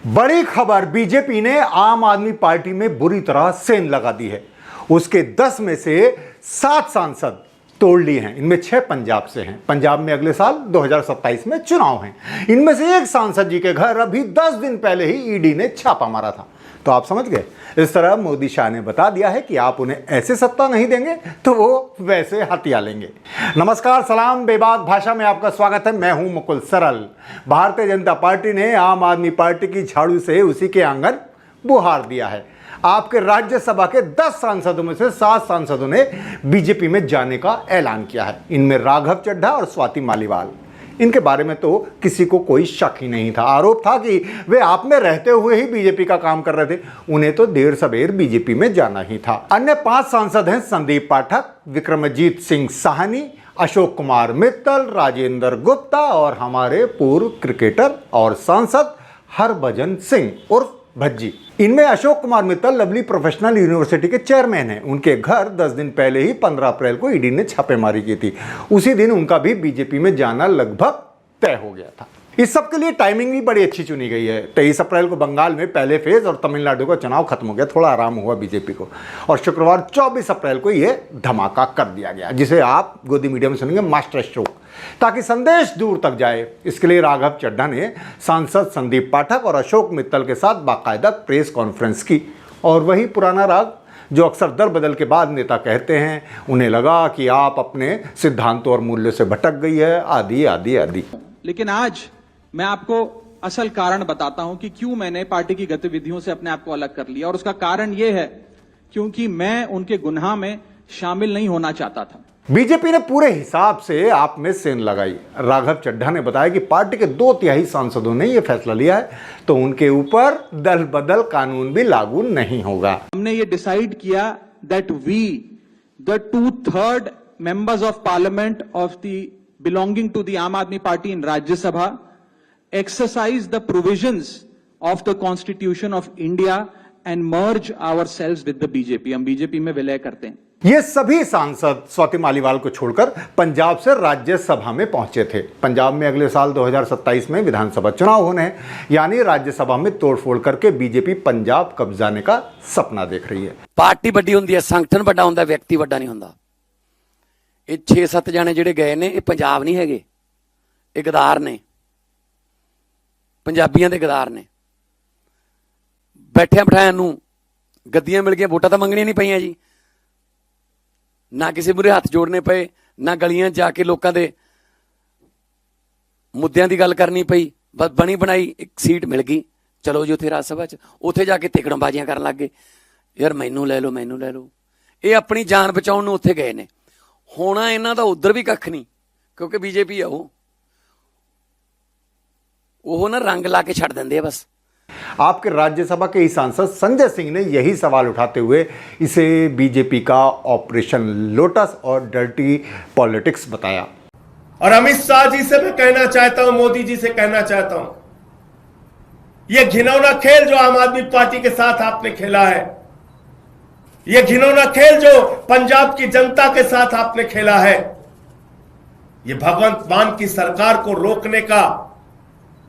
बड़ी खबर, बीजेपी ने आम आदमी पार्टी में बुरी तरह सेंध लगा दी है। उसके 10 में से 7 सांसद तोड़ लिए हैं। इनमें 6 पंजाब से हैं। पंजाब में अगले साल 2027 में चुनाव हैं। इनमें से एक सांसद जी के घर अभी 10 दिन पहले ही ईडी ने छापा मारा था। तो आप समझ गए, इस तरह मोदी शाह ने बता दिया है कि आप उन्हें ऐसे सत्ता नहीं देंगे तो वो वैसे हथिया लेंगे। नमस्कार, सलाम, बेबाक भाषा में आपका स्वागत है। मैं हूं मुकुल सरल। भारतीय जनता पार्टी ने आम आदमी पार्टी की झाड़ू से उसी के आंगन बुहार दिया है। आपके राज्यसभा के 10 सांसदों में से 7 सांसदों ने बीजेपी में जाने का ऐलान किया है। इनमें राघव चड्ढा और स्वाति मालीवाल। इनके बारे में तो किसी को कोई शक ही नहीं था। आरोप था कि वे आप में रहते हुए ही बीजेपी का काम कर रहे थे। उन्हें तो देर सबेर बीजेपी में जाना ही था। अन्य 5 सांसद हैं संदीप पाठक, विक्रमजीत सिंह साहनी, अशोक कुमार मित्तल, राजेंद्र गुप्ता और हमारे पूर्व क्रिकेटर और सांसद हरभजन सिंह उर्फ भज्जी। इनमें Ashok Kumar Mittal lovely professional university के चेयरमैन हैं। उनके घर 10 दिन पहले ही 15 अप्रैल को ईडी ने छापेमारी की थी। उसी दिन उनका भी बीजेपी में जाना लगभग तय हो गया था। इस सब के लिए टाइमिंग भी बड़ी अच्छी चुनी गई है। 23 अप्रैल को बंगाल में पहले फेज और तमिलनाडु का चुनाव खत्म हो गया, थोड़ा आराम हुआ बीजेपी को, और शुक्रवार 24 अप्रैल को यह धमाका कर दिया गया, जिसे आप गोदी मीडिया में सुनेंगे मास्टर स्ट्रोक, ताकि संदेश दूर तक जाए। इसके लिए राघव चड्ढा ने सांसद संदीप पाठक और अशोक मित्तल के साथ बाकायदा प्रेस कॉन्फ्रेंस की। और वही पुराना राग जो अक्सर दल बदल के बाद नेता कहते हैं, उन्हें लगा कि आप अपने सिद्धांतों और मूल्यों से भटक गई है, आदि आदि आदि। लेकिन आज मैं आपको असल कारण बताता हूं कि क्यों मैंने पार्टी की गतिविधियों से अपने आप को अलग कर लिया। और उसका कारण यह है क्योंकि मैं उनके गुनाह में शामिल नहीं होना चाहता था। बीजेपी ने पूरे हिसाब से आप में सेंध लगाई। राघव चड्ढा ने बताया कि पार्टी के 2/3 सांसदों ने यह फैसला लिया है तो उनके ऊपर दल बदल कानून भी लागू नहीं होगा। हमने ये डिसाइड किया that we the 2/3 members of parliament of the belonging to the Aam Aadmi party in Rajya Sabha exercise the provisions of the Constitution of India and merge ourselves with the BJP। हम बीजेपी में विलय करते हैं। ये सभी सांसद स्वाति मालीवाल को छोड़कर पंजाब से राज्यसभा में पहुंचे थे। पंजाब में अगले साल 2027 में विधानसभा चुनाव होने हैं, यानी राज्यसभा में तोड़फोड़ करके बीजेपी पंजाब कब्जाने का सपना देख रही है। पार्टी ਵੱਡੀ ਹੁੰਦੀ है, संगठन ਵੱਡਾ ਹੁੰਦਾ, व्यक्ति ਵੱਡਾ नहीं ਹੁੰਦਾ। ਇਹ 6-7 ਜਾਣੇ ਜਿਹੜੇ ਗਏ ਨੇ, ਇਹ ਪੰਜਾਬ ਨਹੀਂ ਹੈਗੇ, ਇਹ ਗਦਾਰ ਨੇ, ਪੰਜਾਬੀਆਂ ਦੇ ਗਦਾਰ ਨੇ। ਬੈਠਿਆਂ ਬਿਠਾਇਆਂ ਨੂੰ ਗੱਦੀਆਂ ਮਿਲ ਗਈਆਂ, ਵੋਟਾਂ ਤਾਂ ਮੰਗਣੀਆਂ ਨਹੀਂ ਪਈਆਂ ਜੀ, ਨਾ ਕਿਸੇ ਮੂਹਰੇ ਹੱਥ ਜੋੜਨੇ ਪਏ, ਨਾ ਗਲੀਆਂ ਜਾ ਕੇ ਲੋਕਾਂ ਦੇ ਮੁੱਦਿਆਂ ਦੀ ਗੱਲ ਕਰਨੀ ਪਈ। ਬਸ ਬਣੀ ਬਣਾਈ ਇੱਕ ਸੀਟ ਮਿਲ ਗਈ, ਚਲੋ ਜੀ ਉੱਥੇ ਰਾਜ ਸਭਾ 'ਚ, ਉੱਥੇ ਜਾ ਕੇ ਤਿਕੜਮਬਾਜ਼ੀਆਂ ਕਰਨ ਲੱਗ ਗਏ, ਯਾਰ ਮੈਨੂੰ ਲੈ ਲਓ ਮੈਨੂੰ ਲੈ ਲਓ। ਇਹ ਆਪਣੀ ਜਾਨ ਬਚਾਉਣ ਨੂੰ ਉੱਥੇ ਗਏ ਨੇ। ਹੋਣਾ ਇਹਨਾਂ ਦਾ ਉੱਧਰ ਵੀ ਕੱਖ ਨਹੀਂ, ਕਿਉਂਕਿ बीजेपी ਆ वो ना रंग ला के छड़ देंगे बस। आपके राज्यसभा के ही सांसद संजय सिंह ने यही सवाल उठाते हुए इसे बीजेपी का ऑपरेशन लोटस और डर्टी पॉलिटिक्स बताया। और अमित शाह जी से मैं कहना चाहता हूं, मोदी जी से कहना चाहता हूं, यह घिनौना खेल जो आम आदमी पार्टी के साथ आपने खेला है, यह घिनौना खेल जो पंजाब की जनता के साथ आपने खेला है, यह भगवंत मान की सरकार को रोकने का,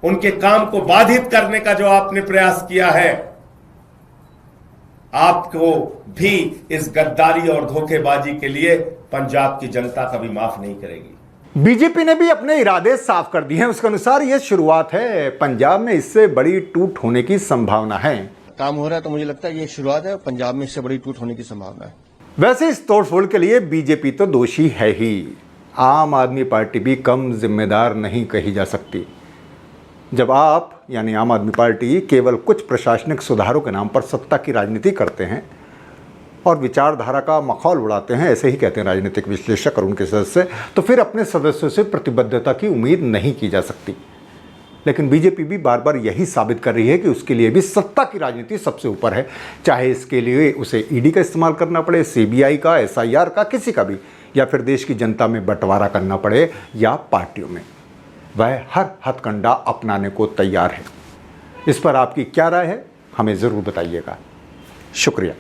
उनके काम को बाधित करने का जो आपने प्रयास किया है, आपको भी इस गद्दारी और धोखेबाजी के लिए पंजाब की जनता कभी माफ नहीं करेगी। बीजेपी ने भी अपने इरादे साफ कर दिए हैं। उसके अनुसार यह शुरुआत है। पंजाब में इससे बड़ी टूट होने की संभावना है। काम हो रहा है तो मुझे लगता है ये शुरुआत है, पंजाब में इससे बड़ी टूट होने की संभावना है। वैसे इस तोड़फोड़ के लिए बीजेपी तो दोषी है ही, आम आदमी पार्टी भी कम जिम्मेदार नहीं कही जा सकती। जब आप यानी आम आदमी पार्टी केवल कुछ प्रशासनिक सुधारों के नाम पर सत्ता की राजनीति करते हैं और विचारधारा का मखौल उड़ाते हैं, ऐसे ही कहते हैं राजनीतिक विश्लेषक और उनके सदस्य, तो फिर अपने सदस्यों से प्रतिबद्धता की उम्मीद नहीं की जा सकती। लेकिन बीजेपी भी बार बार यही साबित कर रही है कि उसके लिए भी सत्ता की राजनीति सबसे ऊपर है, चाहे इसके लिए उसे ईडी का इस्तेमाल करना पड़े, सीबीआई का, एसआईआर का, किसी का भी, या फिर देश की जनता में बंटवारा करना पड़े या पार्टियों में। वह हर हथकंडा अपनाने को तैयार है। इस पर आपकी क्या राय है, हमें ज़रूर बताइएगा। शुक्रिया।